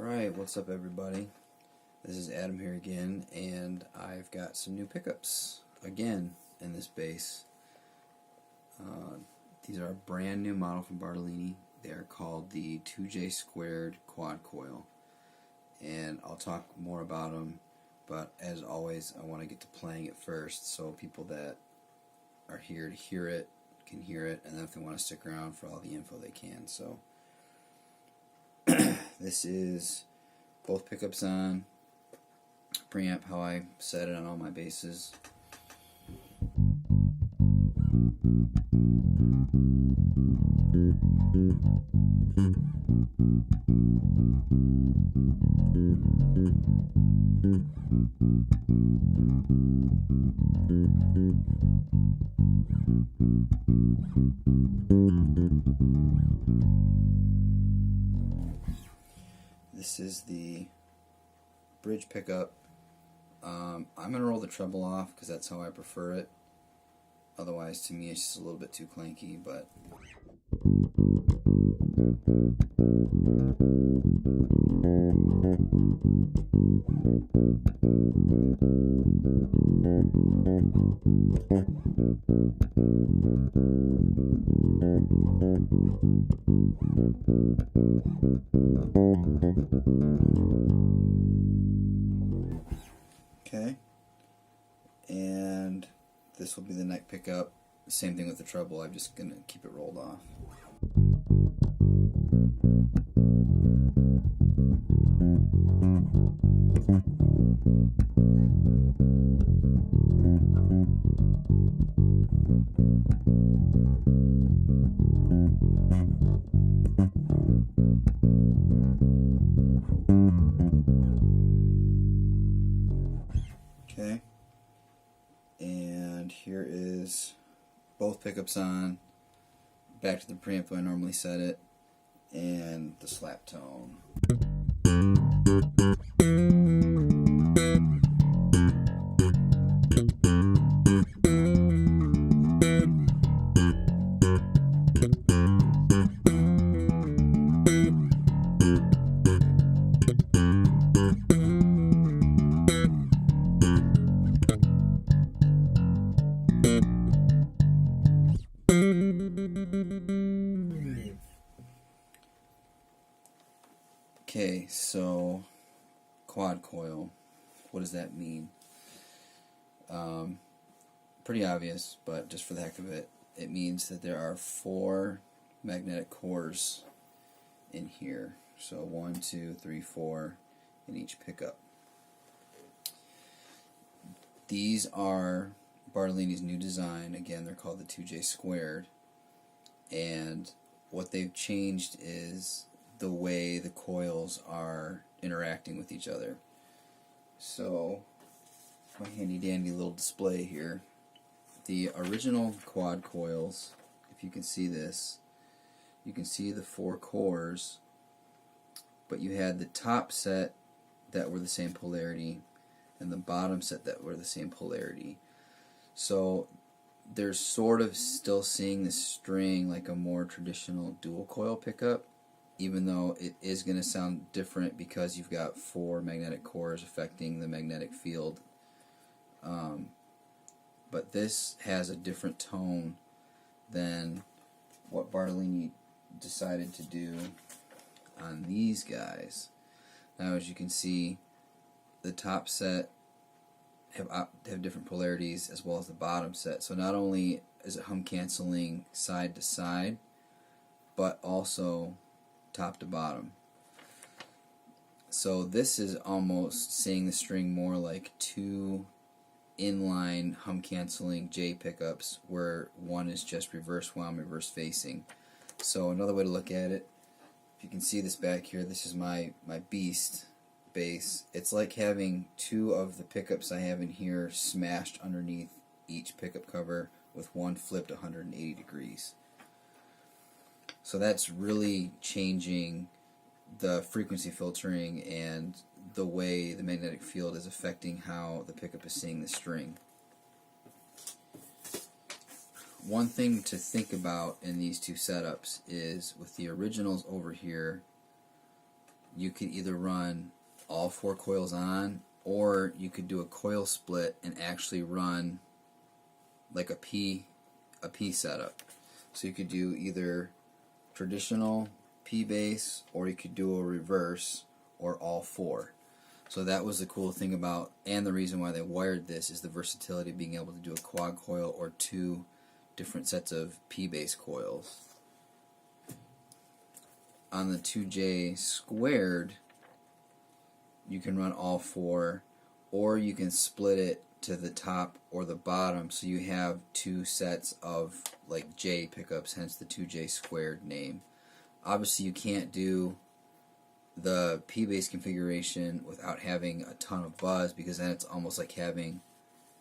Alright, what's up everybody? This is Adam here again, and I've got some new pickups again in this bass. These are a brand new model from Bartolini. They are called the 2J squared quad coil, and I'll talk more about them, but as always I want to get to playing it first so people that are here to hear it can hear it, and then if they want to stick around for all the info they can. So this is both pickups on preamp, how I set it on all my basses. This is the bridge pickup. I'm going to roll the treble off because that's how I prefer it. Otherwise, to me, it's just a little bit too clanky, but okay. And this will be the neck pickup. Same thing with the treble. I'm just going to keep it rolled off. Okay. And here is both pickups on, back to the preamp the way I normally set it, and the slap tone. Okay, so quad coil, what does that mean? Pretty obvious, but just for the heck of it, it means that there are 4 magnetic cores in here. So 1, 2, 3, 4 in each pickup. These are Bartolini's new design. Again, they're called the 2J squared, and what they've changed is the way the coils are interacting with each other. So, my handy dandy little display here. The original quad coils, if you can see this, you can see the 4 cores, but you had the top set that were the same polarity and the bottom set that were the same polarity. So they're sort of still seeing the string like a more traditional dual coil pickup, even though it is going to sound different because you've got 4 magnetic cores affecting the magnetic field. But this has a different tone than what Bartolini decided to do on these guys. Now, as you can see, the top set have different polarities as well as the bottom set. So not only is it hum canceling side to side, but also top to bottom. So this is almost seeing the string more like 2 inline hum canceling J pickups, where one is just reverse wound, reverse facing. So another way to look at it, if you can see this back here, this is my Beast bass. It's like having 2 of the pickups I have in here smashed underneath each pickup cover with one flipped 180 degrees. So that's really changing the frequency filtering and the way the magnetic field is affecting how the pickup is seeing the string. One thing to think about in these two setups is with the originals over here, you could either run all 4 coils on, or you could do a coil split and actually run like a P setup. So you could do either traditional P bass, or you could do a reverse, or all 4. So that was the cool thing about, and the reason why they wired this is the versatility of being able to do a quad coil or 2 different sets of P bass coils. On the 2J squared, you can run all 4, or you can split it to the top or the bottom, so you have 2 sets of like J pickups, hence the 2J squared name. Obviously you can't do the P-bass configuration without having a ton of buzz, because then it's almost like having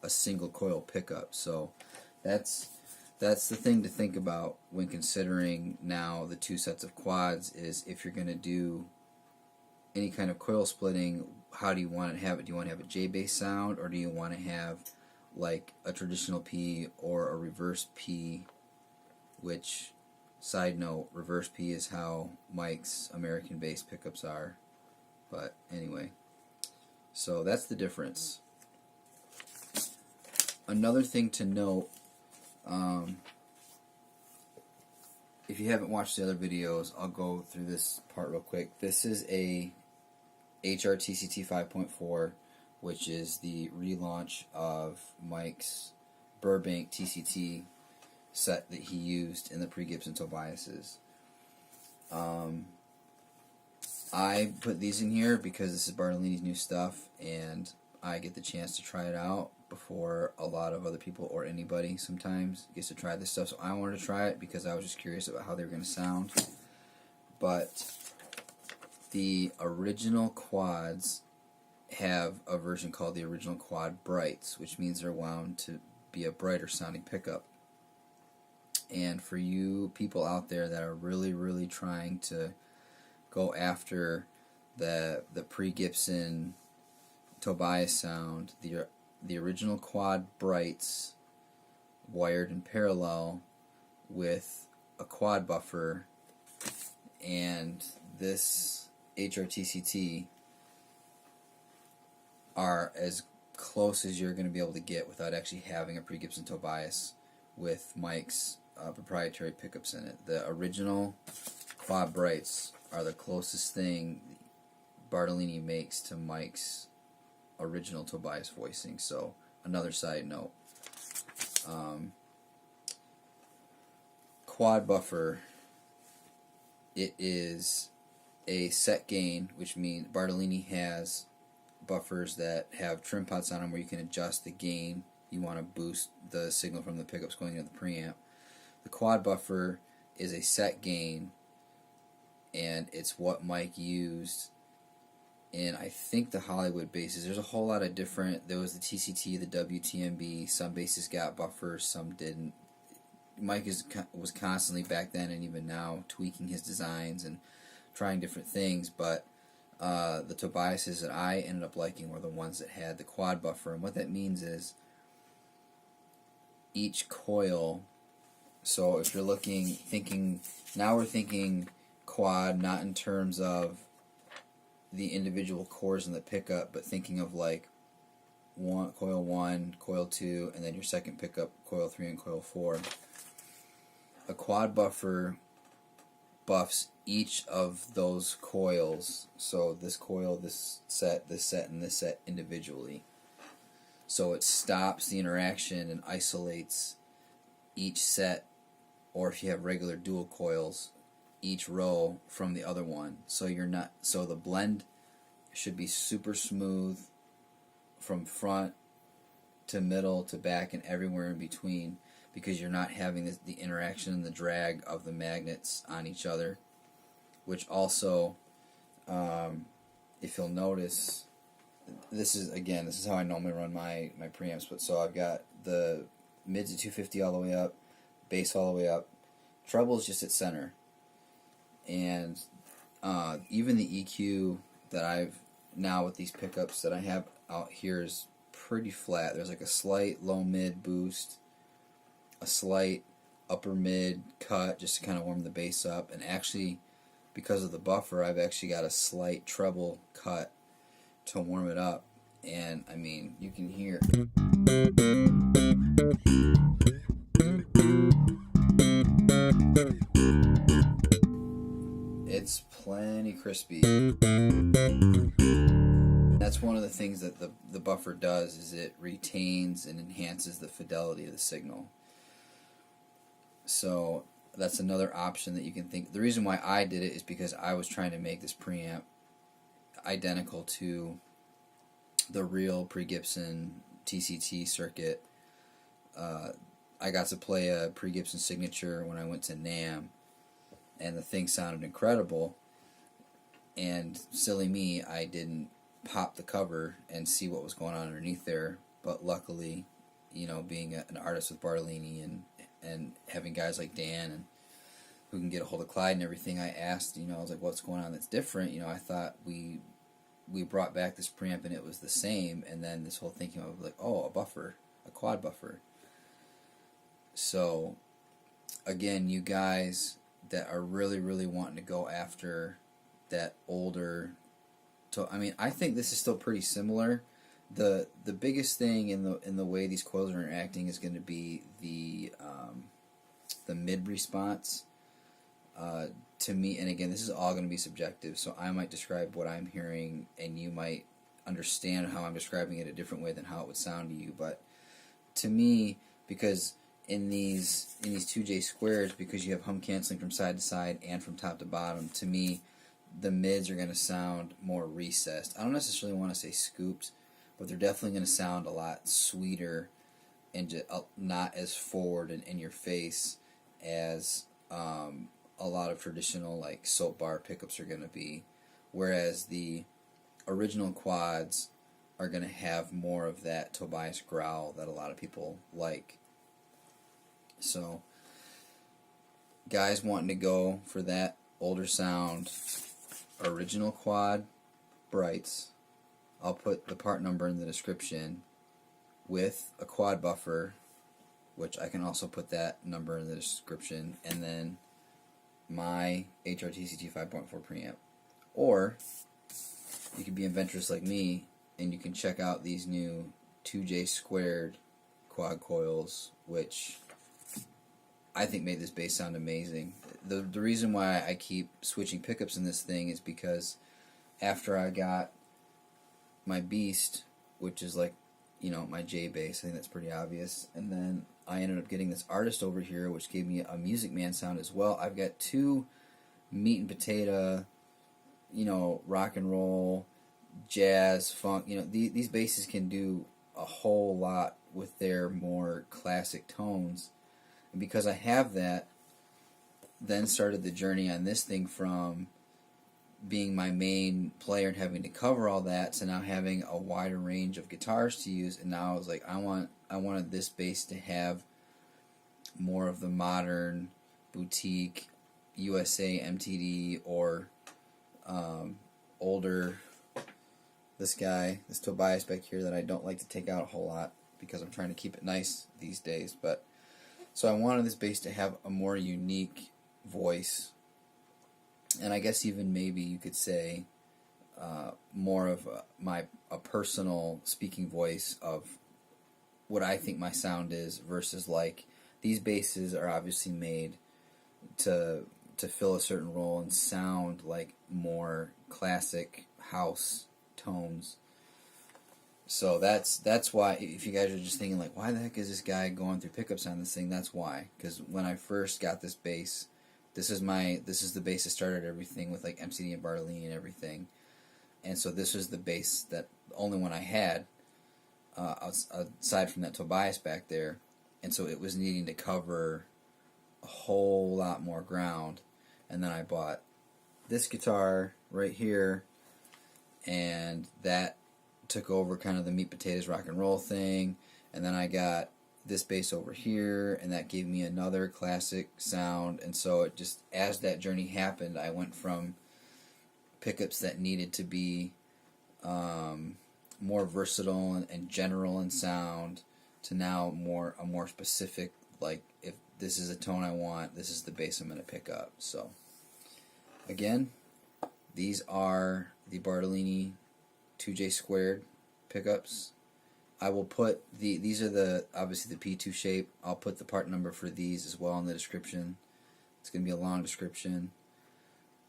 a single coil pickup. So that's the thing to think about when considering now the 2 sets of quads, is if you're going to do any kind of coil splitting, how do you want to have it? Do you want to have a J-bass sound, or do you want to have like a traditional P or a reverse P, which, side note, reverse P is how Mike's American bass pickups are. But anyway, so that's the difference. Another thing to note, if you haven't watched the other videos, I'll go through this part real quick. This is a TCT 5.4, which is the relaunch of Mike's Burbank TCT set that he used in the pre-Gibson Tobiases. I put these in here because this is Bartolini's new stuff, and I get the chance to try it out before a lot of other people, or anybody sometimes, gets to try this stuff. So I wanted to try it because I was just curious about how they were going to sound. But the original quads have a version called the original quad brights, which means they're wound to be a brighter sounding pickup. And for you people out there that are really trying to go after the pre-Gibson Tobias sound, the original quad brights wired in parallel with a quad buffer and this HRTCT are as close as you're going to be able to get without actually having a pre-Gibson Tobias with Mike's proprietary pickups in it. The original quad brights are the closest thing Bartolini makes to Mike's original Tobias voicing. So another side note, quad buffer, it is a set gain, which means Bartolini has buffers that have trim pots on them where you can adjust the gain. You want to boost the signal from the pickups going into the preamp. The quad buffer is a set gain, and it's what Mike used in, I think, the Hollywood basses. There's a whole lot of different, there was the TCT, the WTMB, some basses got buffers, some didn't. Mike was constantly, back then and even now, tweaking his designs and trying different things, but the Tobiases that I ended up liking were the ones that had the quad buffer. And what that means is each coil, so if you're thinking, now we're thinking quad not in terms of the individual cores in the pickup, but thinking of like coil 1, coil 2, and then your second pickup, coil 3 and coil 4. A quad buffer buffs each of those coils, so this coil, this set, and this set individually. So it stops the interaction and isolates each set, or if you have regular dual coils, each row from the other one. So the blend should be super smooth from front to middle to back and everywhere in between, because you're not having the interaction and the drag of the magnets on each other. Which also, if you'll notice, this is how I normally run my preamps. But so I've got the mids at 250 all the way up, bass all the way up, treble is just at center, and even the EQ that I've now with these pickups that I have out here is pretty flat. There's like a slight low mid boost, a slight upper mid cut just to kind of warm the bass up, and actually because of the buffer, I've actually got a slight treble cut to warm it up, and I mean, you can hear it's plenty crispy. That's one of the things that the buffer does, is it retains and enhances the fidelity of the signal. So that's another option that you can think. The reason why I did it is because I was trying to make this preamp identical to the real pre-Gibson TCT circuit. I got to play a pre-Gibson signature when I went to NAMM, and the thing sounded incredible. And silly me, I didn't pop the cover and see what was going on underneath there. But luckily, you know, being an artist with Bartolini and having guys like Dan and who can get a hold of Clyde and everything, I asked, you know, I was like, what's going on that's different? You know, I thought we brought back this preamp and it was the same, and then this whole thing came up like, oh, a buffer, a quad buffer. So again, you guys that are really, really wanting to go after that older, I mean, I think this is still pretty similar. The biggest thing in the way these coils are interacting is going to be the mid response. To me, and again, this is all going to be subjective, so I might describe what I'm hearing, and you might understand how I'm describing it a different way than how it would sound to you. But to me, because in these 2J squares, because you have hum canceling from side to side and from top to bottom, to me, the mids are going to sound more recessed. I don't necessarily want to say scooped, but they're definitely going to sound a lot sweeter and just not as forward and in your face as a lot of traditional like soap bar pickups are going to be, whereas the original quads are going to have more of that Tobias growl that a lot of people like. So guys wanting to go for that older sound, original quad brights, I'll put the part number in the description, with a quad buffer, which I can also put that number in the description, and then my HRTCT 5.4 preamp. Or you can be adventurous like me and you can check out these new 2J squared quad coils, which I think made this bass sound amazing. The reason why I keep switching pickups in this thing is because after I got my Beast, which is like, you know, my J bass, I think that's pretty obvious, and then I ended up getting this Artist over here, which gave me a Music Man sound as well. I've got two meat and potato, you know, rock and roll, jazz, funk, you know, these basses can do a whole lot with their more classic tones. And because I have that, then started the journey on this thing from being my main player and having to cover all that to now having a wider range of guitars to use. And now I was like, I wanted this bass to have more of the modern boutique USA MTD or older, this Tobias back here that I don't like to take out a whole lot because I'm trying to keep it nice these days. But so I wanted this bass to have a more unique voice, and I guess even maybe you could say more of a personal speaking voice of what I think my sound is, versus like these basses are obviously made to fill a certain role and sound like more classic house tones. So that's why, if you guys are just thinking like, why the heck is this guy going through pickups on this thing, that's why. Because when I first got this bass, this is the bass that started everything with like MTD and Bartolini and everything. And so this was the bass, that the only one I had aside from that Tobias back there. And so it was needing to cover a whole lot more ground. And then I bought this guitar right here, and that took over kind of the meat potatoes rock and roll thing. And then I got this bass over here, and that gave me another classic sound. And so it just, as that journey happened, I went from pickups that needed to be more versatile and general in sound to now a more specific, like, if this is a tone I want, this is the bass I'm going to pick up. So again, these are the Bartolini 2J squared pickups. I will put these are the obviously the P2 shape. I'll put the part number for these as well in the description. It's going to be a long description,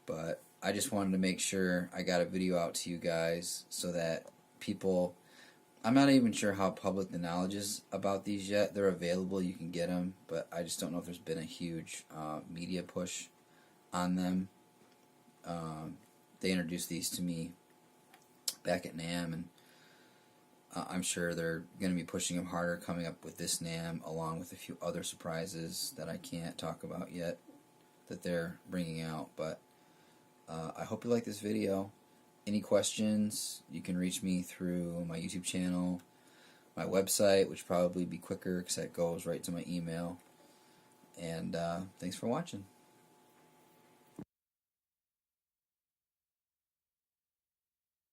but I just wanted to make sure I got a video out to you guys so that people, I'm not even sure how public the knowledge is about these yet. They're available, you can get them, but I just don't know if there's been a huge media push on them. They introduced these to me back at NAMM, and I'm sure they're going to be pushing them harder coming up with this NAMM, along with a few other surprises that I can't talk about yet that they're bringing out. But I hope you like this video. Any questions, you can reach me through my YouTube channel, my website, which probably be quicker because that goes right to my email. And thanks for watching.